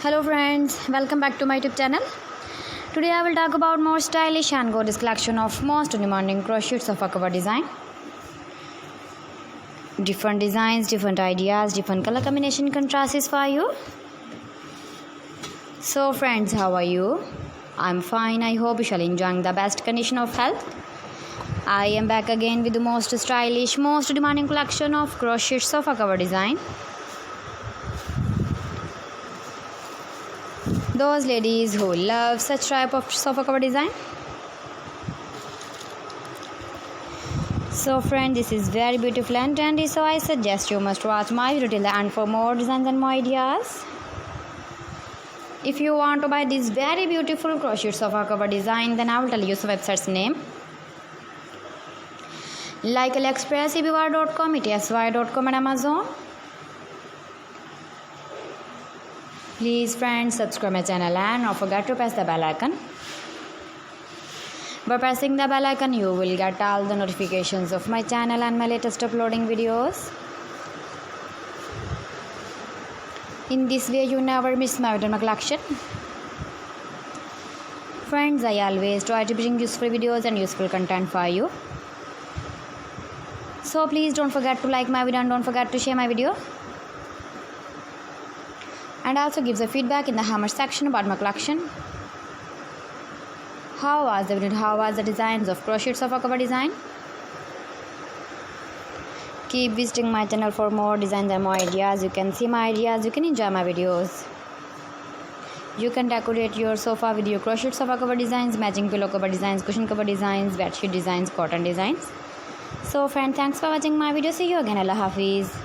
Hello friends, welcome back to my YouTube channel. Today I will talk about more stylish and gorgeous collection of most demanding crochet sofa cover design. Different designs, different ideas, different color combination contrasts for you. So friends, how are you? I'm fine. I hope you shall enjoying the best condition of health. I am back again with the most stylish, most demanding collection of crochet sofa cover design. Those ladies who love such type of sofa cover design. So friend, this is very beautiful and trendy, so I suggest you must watch my video till the end for more designs and more ideas. If you want to buy this very beautiful crochet sofa cover design, then I will tell you the website's name. Like AliExpress, ebr.com, etsy.com and Amazon. Please friends, subscribe my channel and don't forget to press the bell icon. By pressing the bell icon, you will get all the notifications of my channel and my latest uploading videos. In this way, you never miss my video collection. Friends, I always try to bring useful videos and useful content for you. So please don't forget to like my video and don't forget to share my video. And also give the feedback in the comment section about my collection. How was the video? How was the designs of crochet sofa cover design? Keep visiting my channel for more designs and more ideas. You can see my ideas. You can enjoy my videos. You can decorate your sofa with your crochet sofa cover designs, matching pillow cover designs, cushion cover designs, bedsheet designs, cotton designs. So friends, thanks for watching my video. See you again. Allah Hafiz.